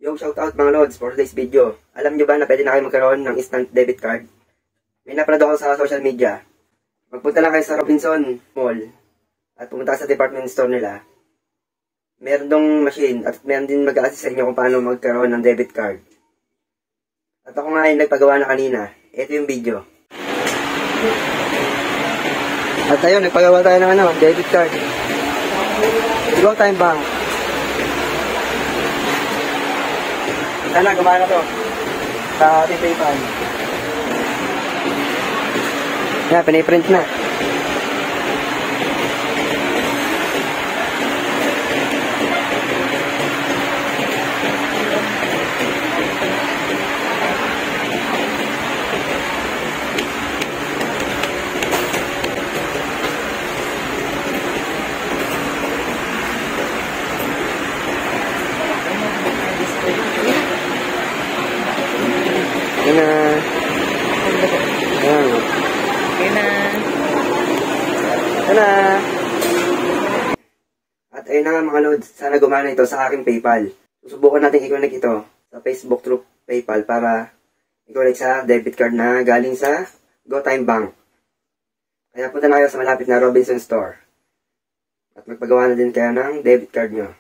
Yo, shoutout mga lods for today's video. Alam nyo ba na pwede na kayo magkaroon ng instant debit card? May napanood ako sa social media. Magpunta lang kayo sa Robinson Mall at pumunta sa department store nila. Meron dong machine at meron din mag-a-assist sa inyo kung paano magkaroon ng debit card. At ako nga ay nagpagawa na kanina. Ito yung video. At ayun, nagpagawa tayo ng debit card. GoTime Bank. Sana gumana to sa ating PayPal. Yan, piniprint na. Yan na. Yan. Yan na. Yan na. At ayun na nga mga lods. Sana gumana ito sa aking PayPal. Susubukan natin i-connect ito sa Facebook through PayPal para i-connect sa debit card na galing sa GoTime Bank. Kaya punta na kayo sa malapit na Robinson Store. At magpagawa na din kayo ng debit card nyo.